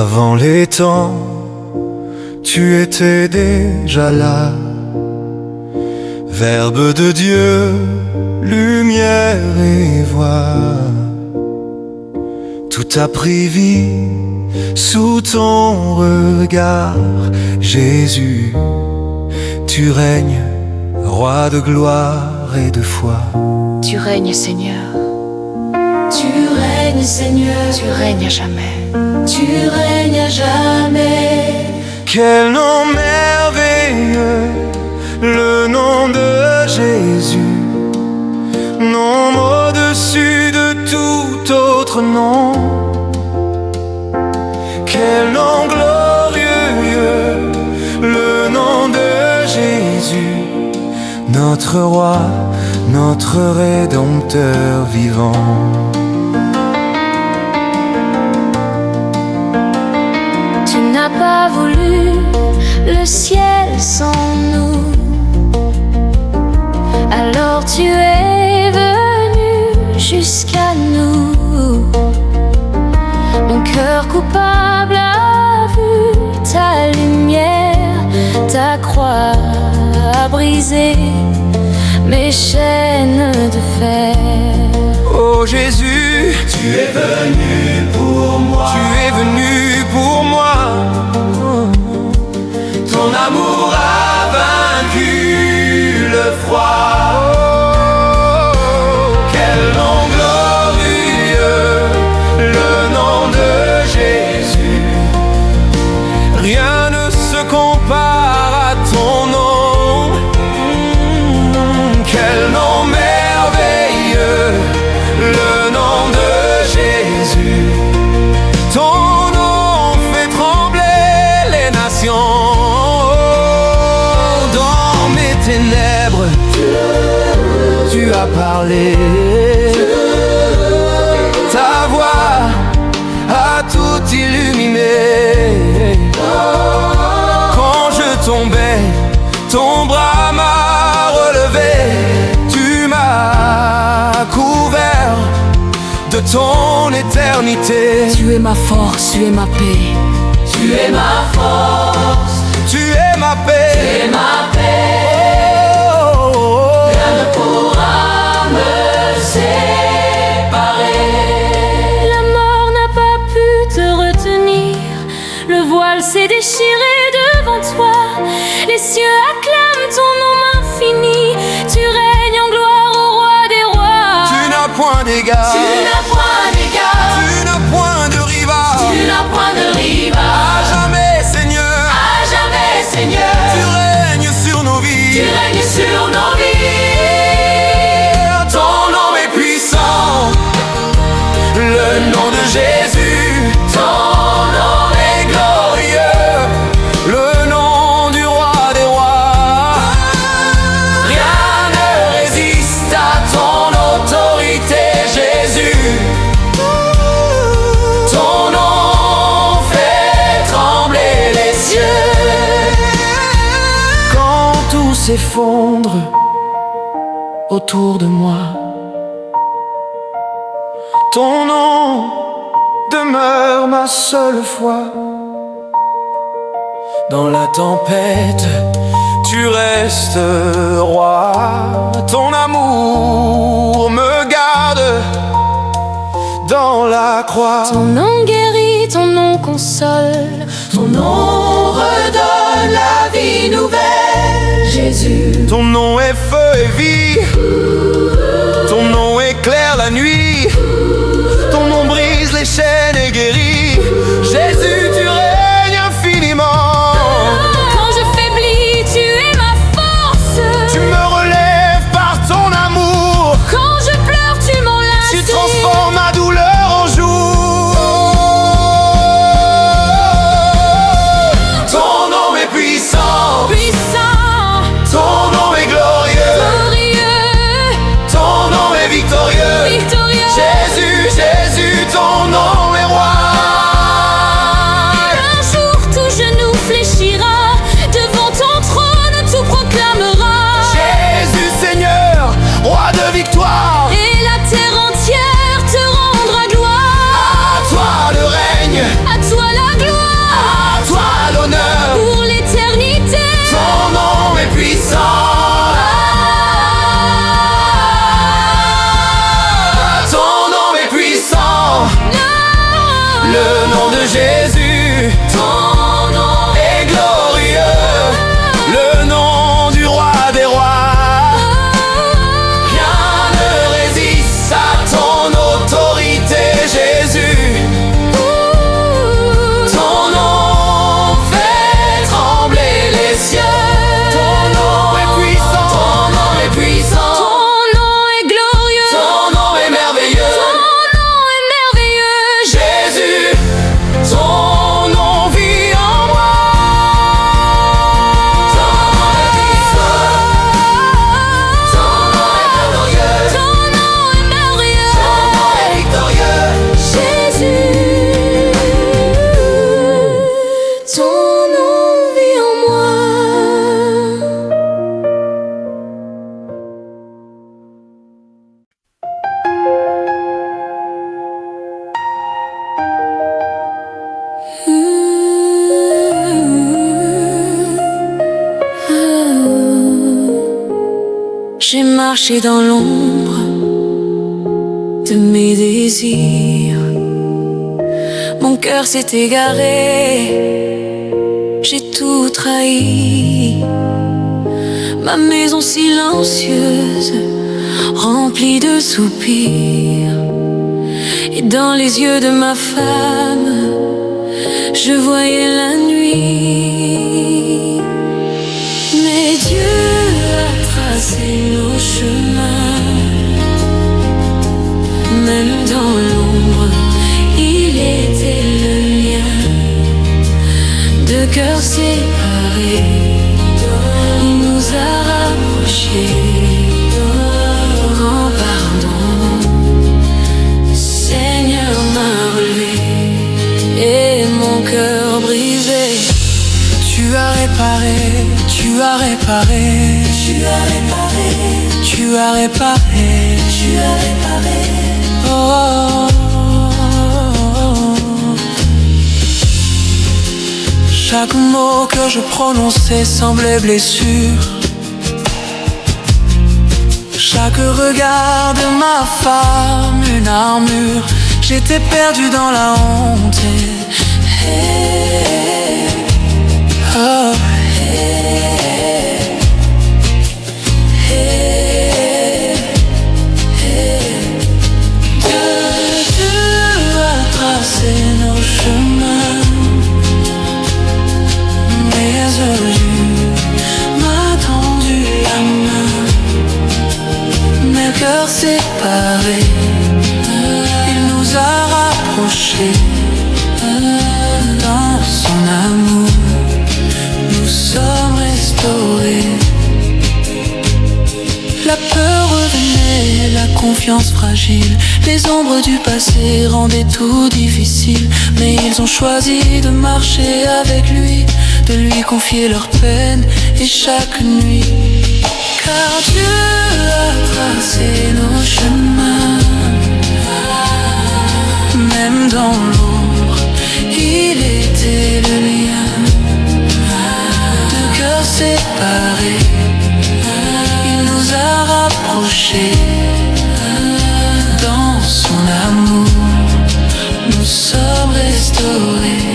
Avant les temps, tu étais déjà là. Verbe de Dieu, lumière et voix. Tout a pris vie sous ton regard. Jésus, tu règnes, roi de gloire et de foi. Tu règnes, Seigneur. Tu règnes, Seigneur. Tu règnes à jamais. Tu règnes à jamais. Quel nom merveilleux, le nom de Jésus, nom au-dessus de tout autre nom. Quel nom glorieux, le nom de Jésus, notre roi, notre rédempteur vivant. Tu n'as pas voulu le ciel sans nous, alors tu es venu jusqu'à nous. Mon cœur coupable a vu ta lumière, ta croix a brisé mes chaînes de fer. Oh Jésus, tu es venu pour moi. Tu es venu pour moi. Ton amour a vaincu le froid. Oh, quel nom glorieux, le nom de Jésus. Rien ne se compare à ton nom. Quel nom merveilleux, le nom de Jésus. Ton nom fait trembler les nations. Dans mes ténèbres, tu as parlé. Ta voix a tout illuminé. Quand je tombais, ton bras m'a relevé. Tu m'as couvert de ton éternité. Tu es ma force, tu es ma paix. Tu es ma force, Tu es ma paix. tu es ma paix. Oh, Rien ne pourra me séparer. La mort n'a pas pu te retenir. Le voile s'est déchiré devant toi. Les cieux acclament ton nom infini. Tu règnes en gloire au roi des rois. tu n'as point d'égard. Tu n'as point d'égard. Tu n'as point de rival. Tu n'as point de rival. À jamais, Seigneur. À jamais, Seigneur. Tu règnes sur nos vies. Tu règnes sur nos vies. Ton nom est puissant, le nom de Jésus. Ton nom est glorieux, le nom du roi des rois. Rien ne résiste à ton autorité, Jésus. Ton nom fait trembler les cieux. Quand tout s'effondre autour de moi, ton nom demeure ma seule foi. Dans la tempête, tu restes roi. Ton amour me garde dans la croix. Ton nom guérit, ton nom console. Ton nom redonne la vie nouvelle. Jésus. Ton nom est feu et vie. Ton nom éclaire la nuit. Ton nom brise les chaînes et guérit. Jésus, tu règnes infiniment. Quand je faiblis, tu es ma force. Tu me relèves par ton amour. Quand je pleure, tu m'enlaces. Tu transformes ma douleur en jour. Ton nom est puissant. Puissant, Ton nom est glorieux. glorieux. J'ai marché dans l'ombre de mes désirs. Mon cœur s'est égaré, j'ai tout trahi. Ma maison silencieuse, remplie de soupirs. Et dans les yeux de ma femme, je voyais la nuit. Mais Dieu a tracé nos chemins. Même dans l'ombre, il était le mien. Deux cœurs séparés, il nous a rapprochés. Grand pardon, Seigneur m'a relevé et mon cœur brisé. Tu as réparé, tu as réparé, Tu as réparé, tu as réparé, tu as réparé. oh. Chaque mot que je prononçais semblait blessure. Chaque regard de ma femme, une armure. J'étais perdu dans la honte. Oh. Dieu a tracé nos chemins, Mais Dieu m'a tendu la main. mes cœurs séparés, Il nous a rapprochés. Dans son amour, nous sommes restaurés. La peur revenait, la confiance fragile. Les ombres du passé rendaient tout difficile. Mais ils ont choisi de marcher avec lui, de lui confier leurs peines et chaque nuit. Car Dieu a tracé nos chemins. Même dans l'ombre, il était le lien. Deux cœurs séparés, il nous a rapprochés. Dans son amour, nous sommes restaurés.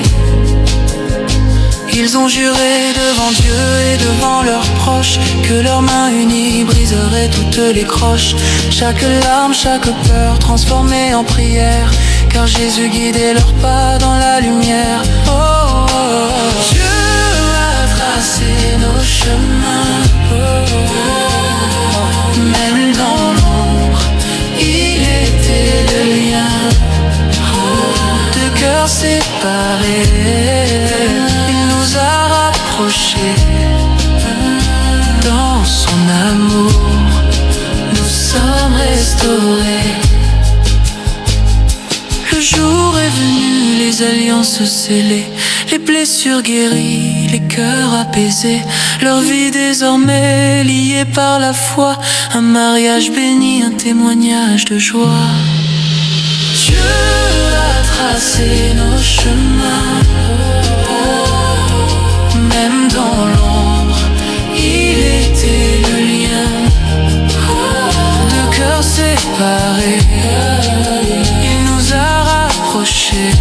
Ils ont juré devant Dieu et devant leurs proches que leurs mains unies briseraient toutes les croches. Chaque larme, chaque peur transformée en prière, car Jésus guidait leurs pas dans la lumière. Oh, oh, oh. Dieu a tracé nos chemins. Oh, oh, oh. Même dans l'ombre, il était le lien. Deux cœurs séparés, il nous a rapprochés. Dans son amour, nous sommes restaurés. Le jour est venu, les alliances scellées, les blessures guéries, les cœurs apaisés, leur vie désormais liée par la foi, un mariage béni, un témoignage de joie. Dieu a tracé nos chemins, même dans l'ombre, il était le lien. Deux cœurs séparés, il nous a rapprochés.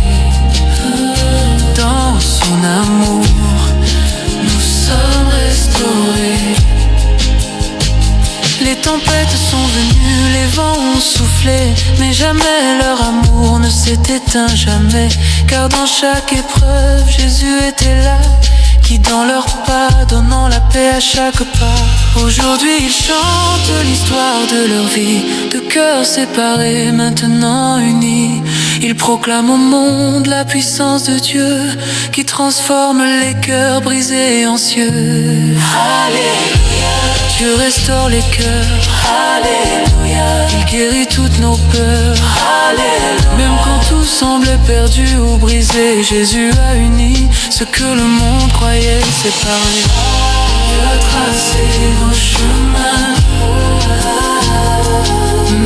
Dans son amour, nous sommes restaurés. Les tempêtes sont venues, les vents ont soufflé, mais jamais leur amour ne s'est éteint jamais. Car dans chaque épreuve, Jésus était là, guidant leurs pas, donnant la paix à chaque pas. Aujourd'hui ils chantent l'histoire de leur vie, de cœurs séparés, maintenant unis. Ils proclament au monde la puissance de Dieu, qui transforme les cœurs brisés en cieux. Alléluia. Dieu restaure les cœurs. Alléluia. Il guérit toutes nos peurs. Alléluia. Même quand tout semblait perdu ou brisé, Jésus a uni ce que le monde croyait séparé. Dieu a tracé nos chemins,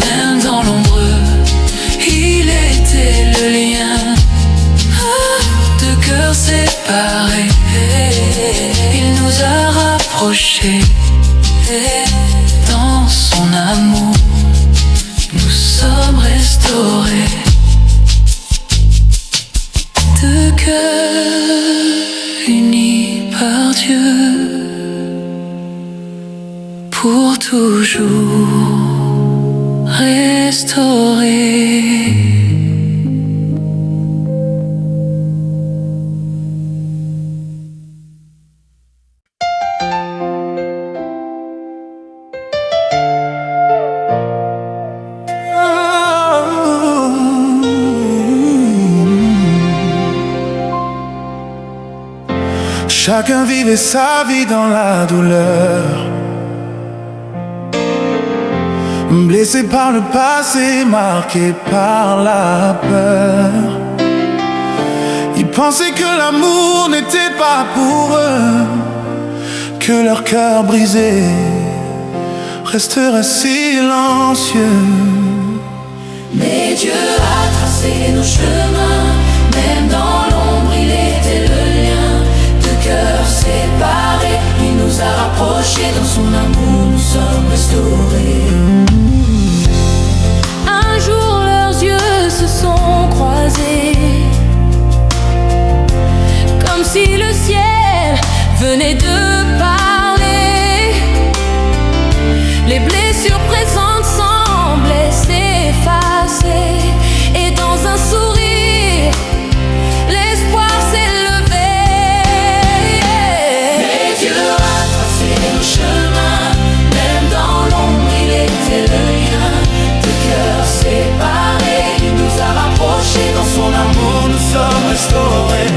même dans l'ombre, il était le lien. Deux cœurs séparés, il nous a rapprochés. Dans son amour, nous sommes restaurés. Deux cœurs unis par Dieu, pour toujours restaurés. Chacun vivait sa vie dans la douleur, blessé par le passé, marqué par la peur. Ils pensaient que l'amour n'était pas pour eux, que leur cœur brisé resterait silencieux. Mais Dieu a tracé nos chemins, même dans l'ombre il était le lien. Deux cœurs séparés, il nous a rapprochés, dans son amour nous sommes restaurés. Un jour leurs yeux se sont croisés, comme si le ciel venait de parler. Les blessures présentes semblaient s'effacer, et dans un sourire, l'espoir s'élevait. Mais Dieu a tracé nos chemins, même dans l'ombre il était le lien. Deux cœurs séparés, il nous a rapprochés, dans son amour nous sommes restaurés.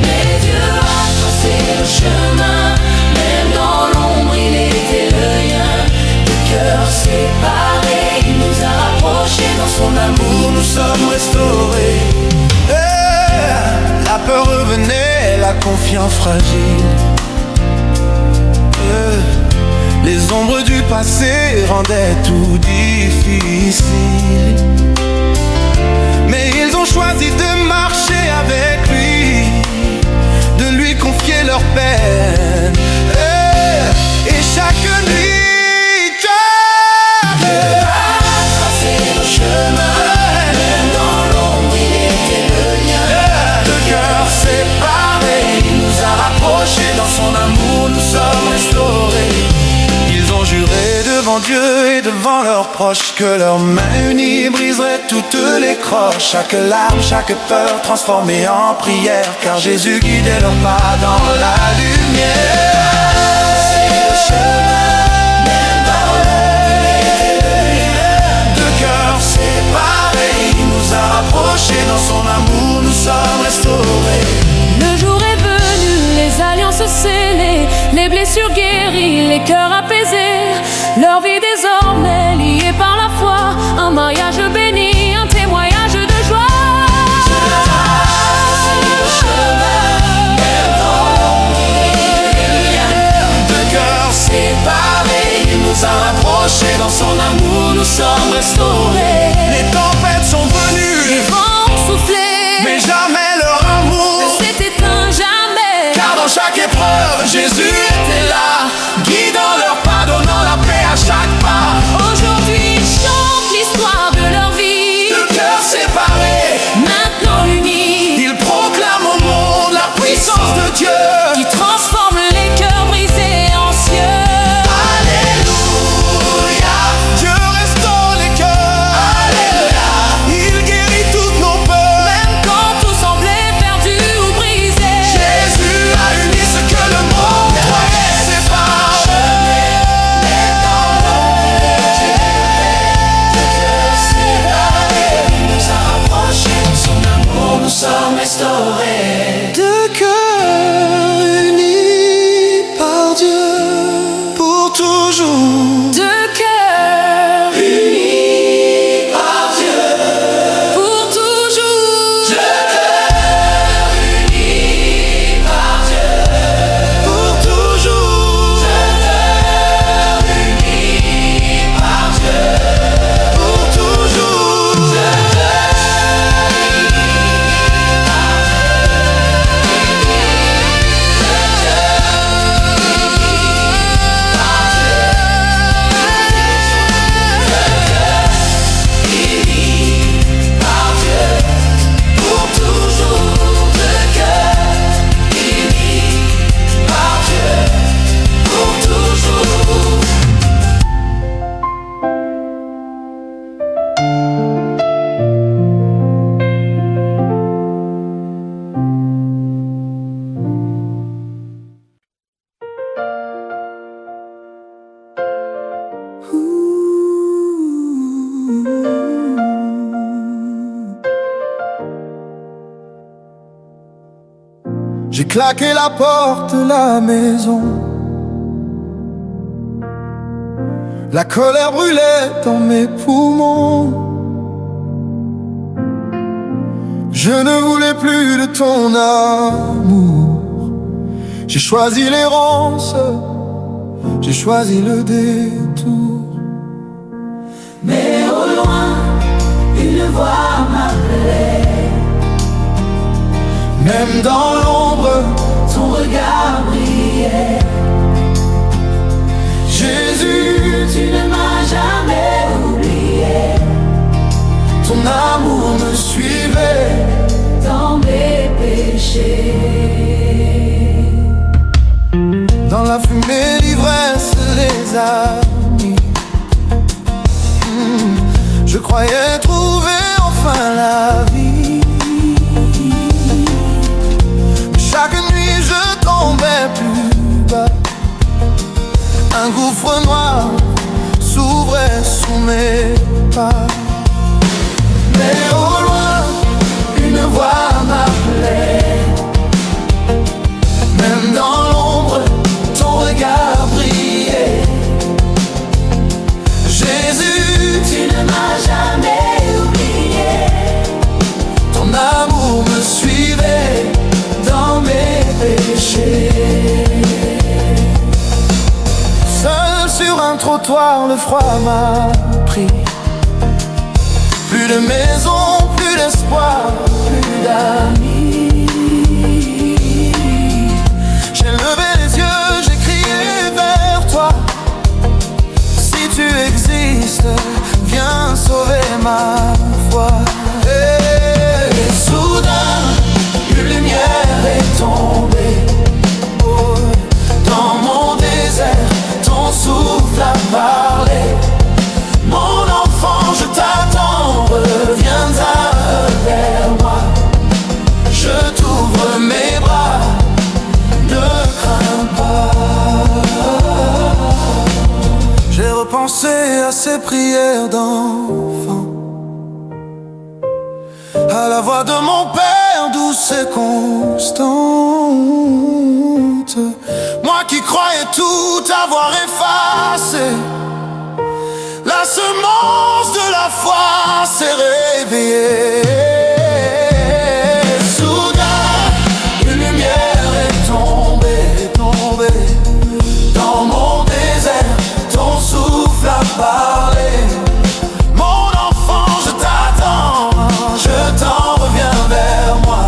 Mais Dieu a tracé nos chemins, même dans l'ombre il était le lien. Deux cœurs séparés, il nous a rapprochés, dans son amour nous sommes restaurés. La peur revenait, la confiance fragile. Les ombres du passé rendaient tout difficile. Mais ils ont choisi de marcher avec lui, de lui confier leur peine. Et chaque nuit, Dieu a tracé nos chemins, même dans l'ombre il était le lien. Deux cœurs séparés, il nous a rapprochés, dans son amour nous sommes restaurés. Ils ont juré devant Dieu et devant leurs proches que leurs mains unies briseraient toutes les croches. Chaque larme, chaque peur transformée en prière, car Jésus guidait leurs pas dans la lumière. C'est le chemin, même dans l'ombre il était le lien. Deux cœurs séparés, il nous a rapprochés, dans son amour nous sommes restaurés. Le jour est venu, les alliances scellées, les blessures guéries, les cœurs apaisés. Leur vie désormais liée par la foi, un mariage béni, un témoignage de joie. C'est le chemin, même dans l'ombre il était le lien. Deux cœurs séparés, il nous a rapprochés, dans son amour nous sommes restaurés. Les tempêtes sont venues, Les vents ont soufflé, mais jamais leur amour ne s'est éteint jamais. car dans chaque épreuve, Jésus était là, guidant leurs pas, donnant la paix à chaque pas. Aujourd'hui ils chantent l'histoire de leur vie, Deux cœurs séparés, maintenant unis, ils proclament au monde la puissance de Dieu. qui transforme les cœurs brisés en cieux. Alléluia, Dieu restaure les cœurs. Alléluia, il guérit toutes nos peurs. Même quand tout semblait perdu ou brisé, Jésus a uni ce que le monde croyait. J'ai claqué la porte de la maison. La colère brûlait dans mes poumons. Je ne voulais plus de ton amour. J'ai choisi l'errance, j'ai choisi le détour. Mais au loin, une voix m'appelait. Même dans l'ombre, Ton regard brillait. Jésus, Tu ne m'as jamais oublié. ton amour me suivait. Dans mes péchés. Dans la fumée, l'ivresse, les amis. Je croyais trouver enfin la vie. Mais chaque nuit je tombais plus bas. Un gouffre noir s'ouvrait sous mes pas. Mais au loin, une voix m'appelait. Même dans l'ombre, ton regard brillait. Jésus, Tu ne m'as jamais oublié. ton amour me suivait dans mes péchés. Seul sur un trottoir, le froid m'a pris. Plus de maison, plus d'espoir, plus d'amis. J'ai levé les yeux, j'ai crié vers toi. Si tu existes, viens sauver ma foi. Et soudain, une lumière est tombée. Oh, dans mon désert, ton souffle a parlé. Mon enfant, je t'attends, reviens vers moi. Je t'ouvre mes bras, ne crains pas. J'ai repensé à ces prières d'enfant, à la voix de mon père douce et constante. Moi qui croyais tout avoir effacé, la semence de la foi s'est réveillée. Soudain, une lumière est tombée. Dans mon désert, ton souffle a parlé. Mon enfant, je t'attends, je t'en reviens vers moi.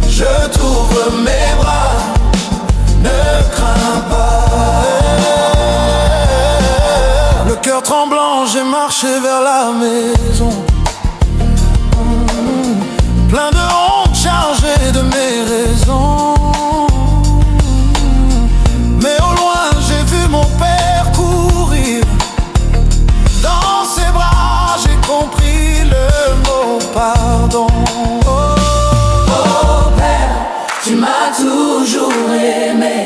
Je t'ouvre mes bras, ne crains pas. Le cœur tremblant, j'ai marché vers la maison. Plein de honte, chargé de mes raisons. Mais au loin, j'ai vu mon père courir. Dans ses bras, j'ai compris le mot pardon. Oh Père, tu m'as toujours aimé.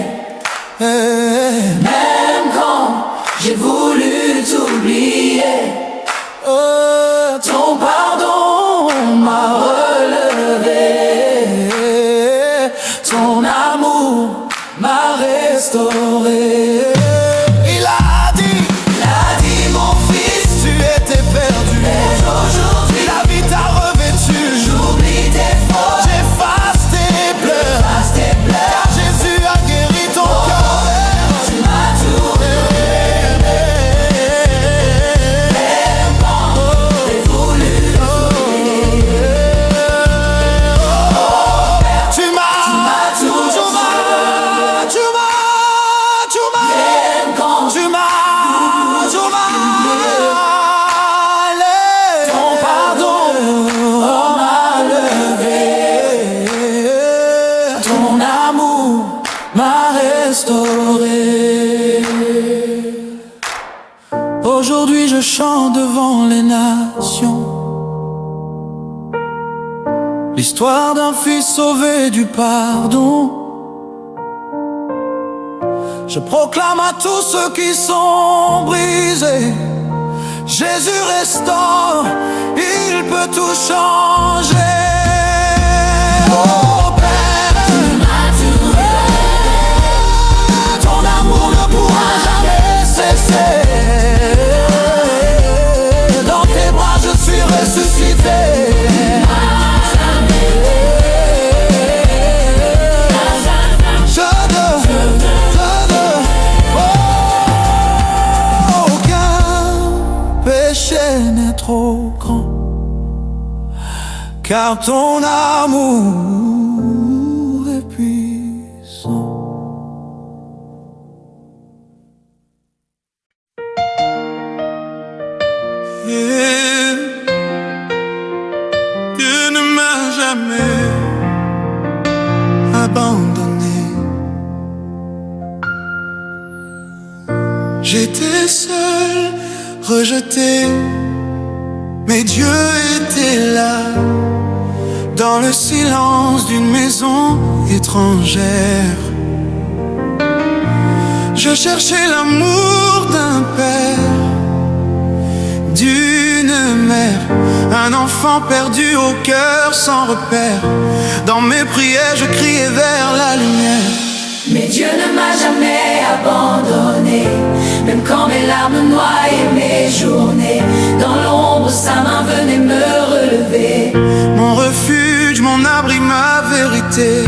Même quand j'ai voulu t'oublier. Ton pardon m'a relevé. Ton amour m'a restauré. Il a dit, mon fils, tu étais perdu. Et aujourd'hui, La vie t'a revêtu. j'oublie tes fautes. J'efface tes pleurs, Passe tes pleurs. car Jésus a guéri ton cœur. Tu m'as toujours aimé. Même quand j'ai voulu t'oublier. Tu m'as toujours Même quand tu m'as ton pardon m'a levé. ton amour m'a restauré. Aujourd'hui je chante devant les nations l'histoire d'un fils sauvé du pardon. Je proclame à tous ceux qui sont brisés, Jésus restaure, il peut tout changer. Oh Père, Tu m'as car ton amour est puissant. Yeah. Dieu ne m'a jamais abandonné. J'étais seul, rejeté, mais Dieu était là, dans le silence d'une maison étrangère. Je cherchais l'amour d'un père, d'une mère, un enfant perdu au cœur sans repère. Dans mes prières, je criais vers la lumière. Mais Dieu ne m'a jamais abandonné, même quand mes larmes noyaient mes journées. Dans l'ombre, sa main venait me relever. Mon refuge, mon abri, ma vérité.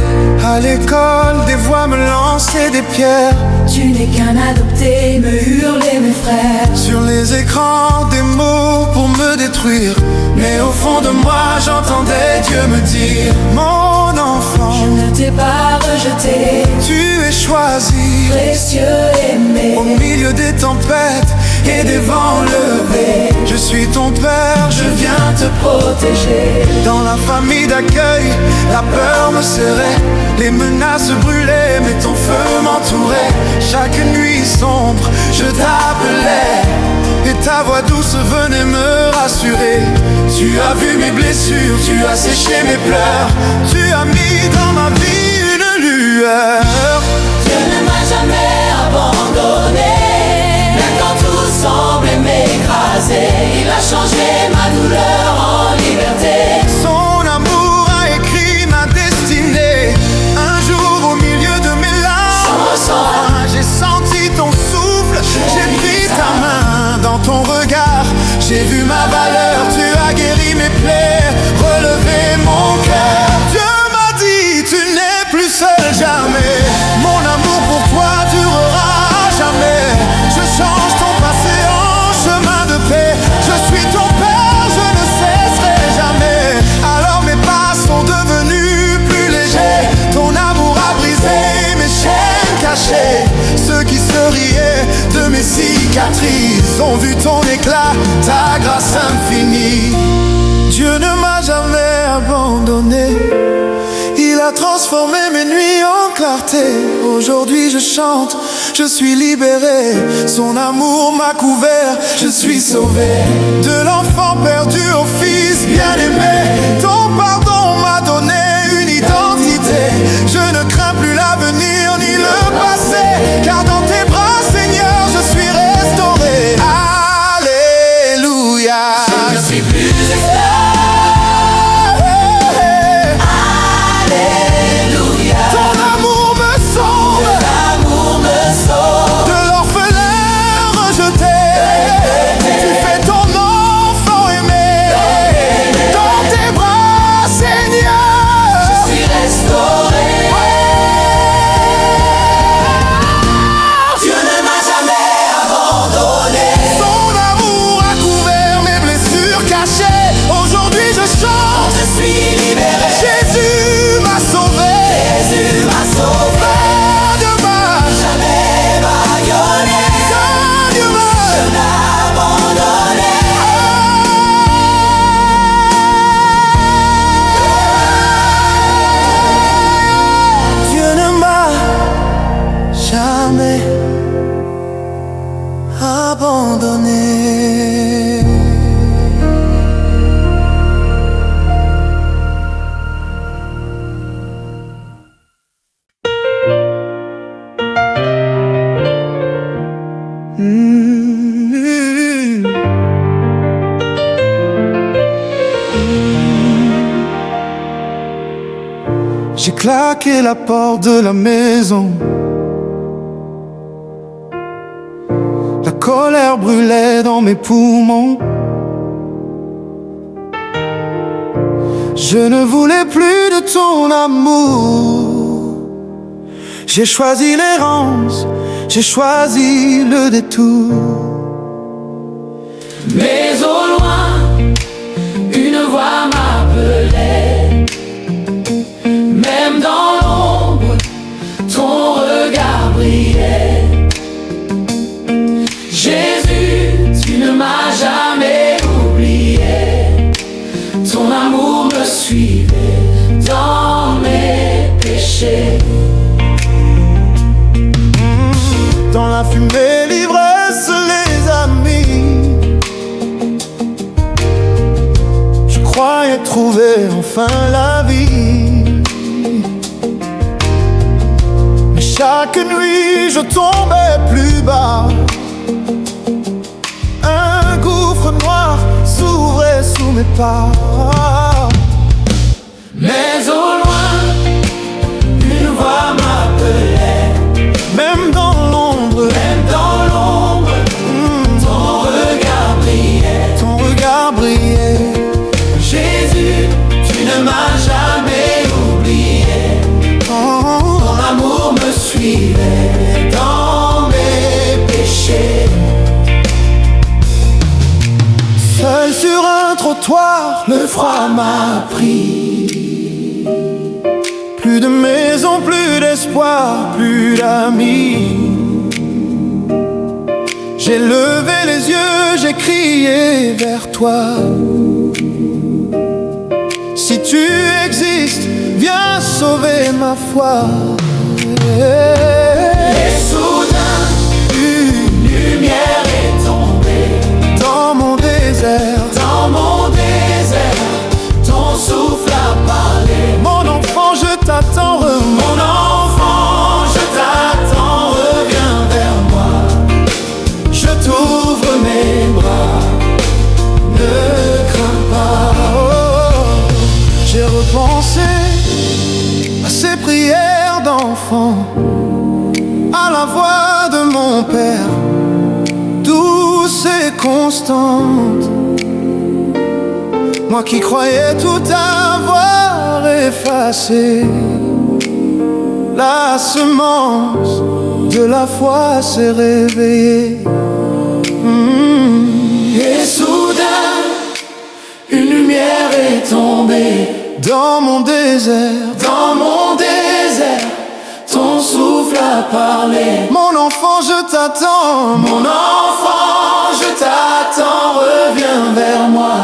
À l'école, des voix me lançaient des pierres. Tu n'es qu'un adopté, me hurlaient mes frères. Sur les écrans, des mots pour me détruire. Mais au fond de moi, j'entendais Dieu me dire: mon enfant, je ne t'ai pas rejeté, tu es choisi, précieux aimé. Au milieu des tempêtes et des vents levés, je suis ton père, je viens te protéger. Dans la famille d'accueil, la peur me serrait, les menaces brûlaient, mais ton feu m'entourait. Chaque nuit sombre, je t'appelais, et ta voix douce venait me rassurer. Tu as vu mes blessures, tu as séché mes pleurs, tu as mis dans ma vie une lueur. Dieu ne m'a jamais abandonné, même quand tout semblait m'écraser. Il a changé ma douleur en liberté. Son amour a écrit ma destinée. Un jour au milieu de mes larmes, j'ai senti ton souffle, j'ai pris ta main dans ton regard. J'ai vu ma valeur, tu as guéri mes plaies, relevé mon cœur. Dieu m'a dit, tu n'es plus seul jamais. Mon amour pour toi durera à jamais. Je change ton passé en chemin de paix. Je suis ton père, je ne cesserai jamais. Alors mes pas sont devenus plus légers. Ton amour a brisé mes chaînes cachées. Ceux qui se riaient de mes cicatrices ont vu ton éclat, ta grâce infinie. Dieu ne m'a jamais abandonné, il a transformé mes nuits en clarté. Aujourd'hui je chante, je suis libéré. Son amour m'a couvert, je suis sauvé. De l'enfant perdu au fils bien-aimé, ton pardon m'a donné une identité. Je ne crains plus l'avenir ni le passé, car dans tes bras Seigneur je suis restauré. Alléluia. Je ne suis plus esclave. J'ai claqué la porte de la maison. La colère brûlait dans mes poumons. Je ne voulais plus de ton amour. J'ai choisi l'errance, j'ai choisi le détour. Mais au loin, une voix m'appelle. m'appelait. Même dans l'ombre, ton regard brillait. Jésus, tu ne m'as jamais oublié. Ton amour me suivait dans mes péchés. Dans la fumée, l'ivresse, les amis, je croyais trouver enfin la vie. Mais chaque nuit, je tombais plus bas. Un gouffre noir s'ouvrait sous mes pas. Mais au loin, une voix m'appelait. Même dans l'ombre, ton regard brillait. ton regard brillait. Jésus, tu ne m'as jamais oublié. Ton amour me suivait dans mes péchés. Seul sur un trottoir, le froid m'a pris. Plus de maison, plus d'espoir, plus d'amis. J'ai levé les yeux, j'ai crié vers toi. Si tu existes, viens sauver ma foi. Et soudain, une lumière est tombée. Dans mon désert, Dans mon désert, ton souffle a parlé. mon enfant, je t'attends, Mon enfant, je t'attends, reviens vers moi. Je t'ouvre mes bras, ne crains pas. Oh, j'ai repensé à ces prières d'enfant, à la voix de mon père, douce et constante. Moi qui croyais tout avoir effacé, la semence de la foi s'est réveillée. Et soudain, une lumière est tombée. Dans mon désert, Dans mon désert, ton souffle a parlé. mon enfant, je t'attends. Mon enfant, je t'attends, reviens vers moi.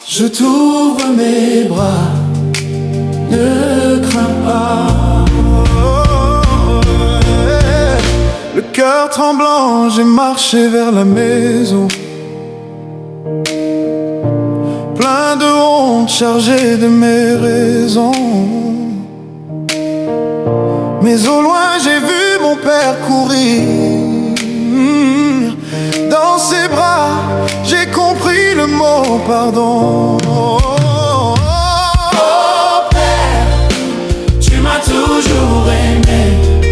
Je t'ouvre mes bras, ne crains pas. Le cœur tremblant, j'ai marché vers la maison, plein de honte, chargé de mes raisons. Mais au loin, j'ai vu mon père courir. Dans ses bras, j'ai compris le mot pardon. Oh Père, tu m'as toujours aimé.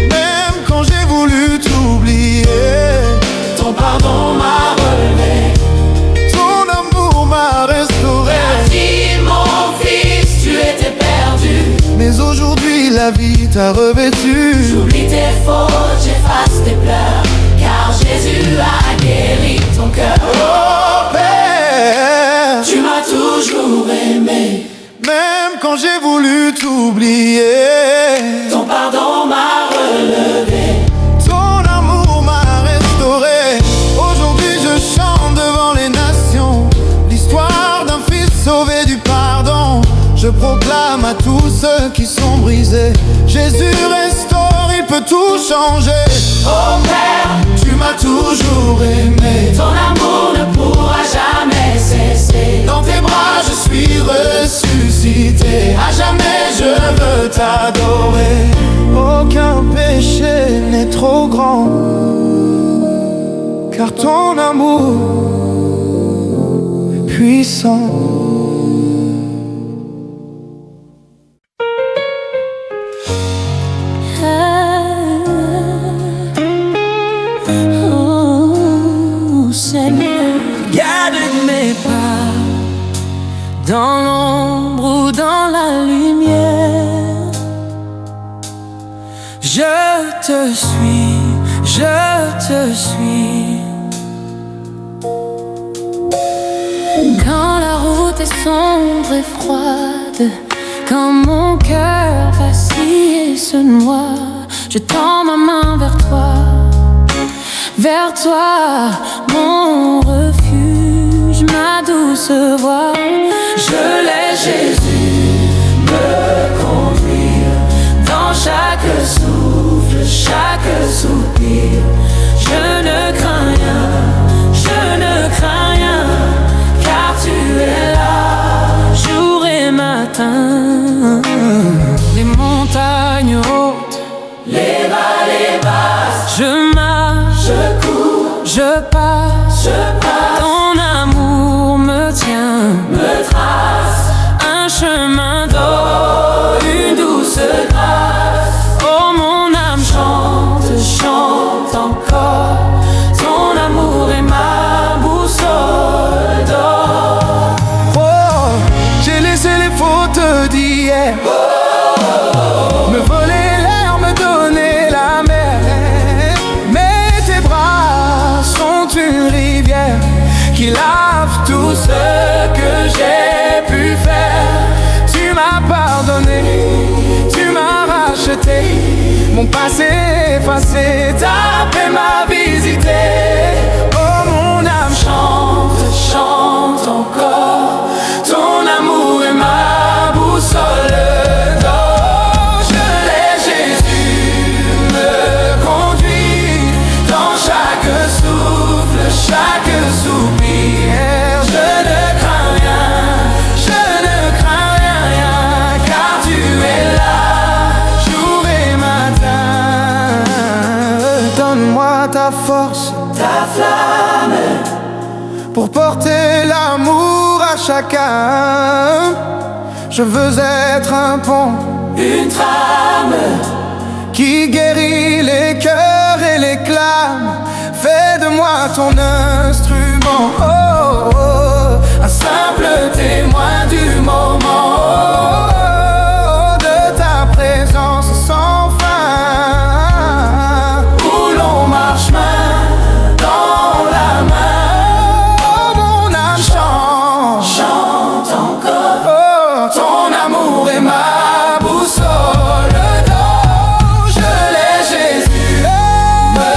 Même quand j'ai voulu t'oublier, Ton pardon m'a relevé. ton amour m'a restauré. Merci mon fils, tu étais perdu. Mais aujourd'hui la vie t'a revêtu. J'oublie tes fautes, j'efface tes pleurs, car Jésus a guéri ton cœur. Oh Père, Tu m'as toujours aimé. même quand j'ai voulu t'oublier, Ton pardon m'a relevé. ton amour m'a restauré. Aujourd'hui je chante devant les nations l'histoire d'un fils sauvé du pardon. Je proclame à tous ceux qui sont brisés, Jésus restaure, il peut tout changer. Oh Père, Tu m'as toujours aimé. ton amour ne pourra jamais cesser. Dans tes bras je suis ressuscité. À jamais je veux t'adorer. Aucun péché n'est trop grand, car ton amour est puissant. Oh Seigneur, garde mes pas dans l'ombre ou dans la lumière. Je te suis, je te suis. Quand la route est sombre et froide, quand mon cœur vacille et se noie, je tends ma main vers toi, mon refuge, ma douce voix. Je laisse Jésus me conduire dans chaque souffle, chaque soupir. Je ne crains rien, je ne crains rien, car tu es là, jour et matin. Les montagnes hautes, les vallées basses, je marche, je cours, je passe, ton amour me tient, me trace, un chemin d'or, une douce grâce. Oh mon âme chante, chante encore, ton amour est ma boussole d'or. Oh, j'ai laissé les fautes d'hier, me voler l'air, me donner la mer. Mais tes bras sont une rivière qui lave tout ce que j'ai pu faire. Tu m'as pardonné, tu m'as racheté, mon passé effacé, ta paix m'a visité. Oh mon âme chante, chante encore, ton amour est ma boussole d'or. Je laisse Jésus me conduire dans chaque souffle, chaque soupir. Je ne crains rien, je ne crains rien, rien, car tu es là, jour et matin. Donne-moi ta force, Ta flamme, pour porter l'amour à chacun. Je veux être un pont une trame, qui guérit les cœurs et les clames. Fais de moi ton instrument, oh, oh, oh, un simple témoin du moment, oh, oh, de ta présence sans fin, où l'on marche main dans la main. Oh mon âme chante, chante encore. oh, ton amour est ma boussole d'or. Je laisse Jésus me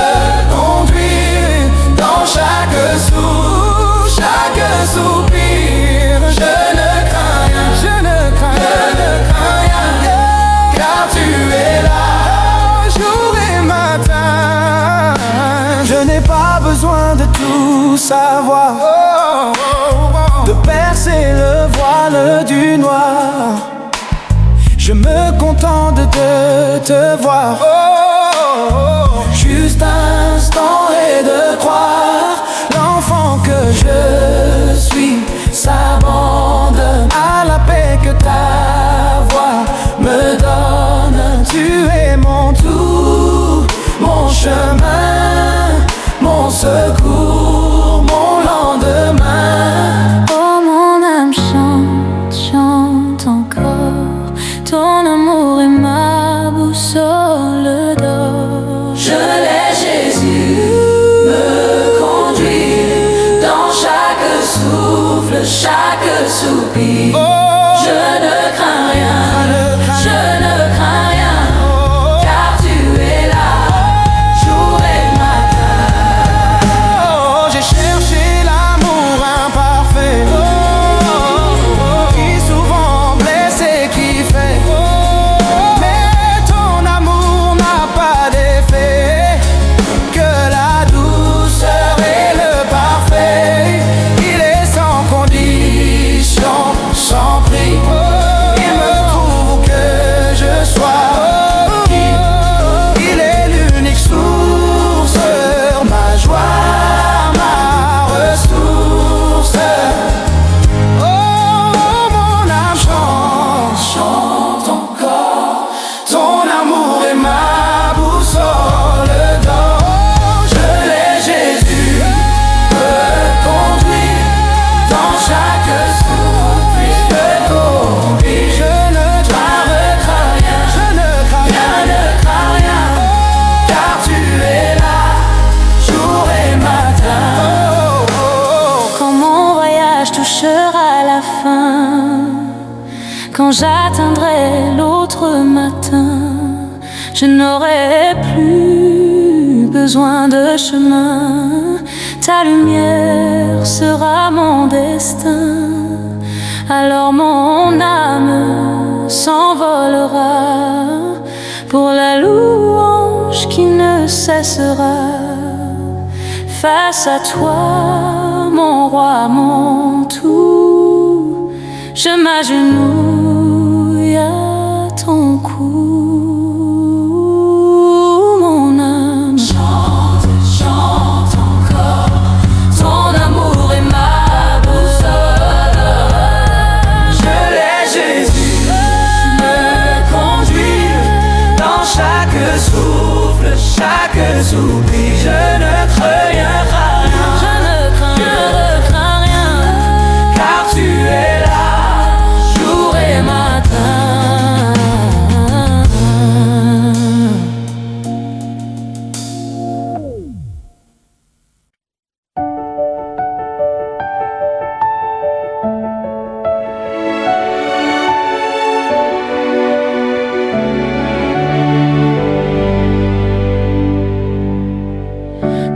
conduire dans chaque souffle, chaque soupir. Je ne crains rien, je ne crains rien, car tu es là, jour et matin. Je n'ai pas besoin de tout savoir, de percer le voile du noir. Je me contente de te voir, juste un instant et de croire. L'enfant que je suis s'abandonne à la paix que ta voix me donne. Tu es mon tout, mon chemin, mon secours, mon lendemain. Oh mon âme chante, chante encore, ton amour est ma boussole d'or. Je laisse Jésus me conduire dans chaque souffle, chaque soupir. Je ne crains rien, je ne crains rien, car tu es là, jour et matin. Oh, j'ai cherché l'amour imparfait, qui souvent blesse et qui fait. Mais ton amour n'a pas d'effet, que la douceur et le parfait. Il est sans condition, quand j'atteindrai l'autre matin, je n'aurai plus besoin de chemin. Ta lumière sera mon destin. Alors mon âme s'envolera pour la louange qui ne cessera. Face à toi, mon roi, mon tout, je m'agenouille à ton cou. Mon âme chante, chante encore. Ton amour est ma boussole. Je laisse Jésus me conduire dans chaque souffle, chaque soupir. Je ne craindrai rien, Je ne crains rien, car tu es là jour et matin.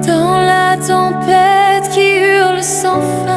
Dans la tempête qui hurle sans fin,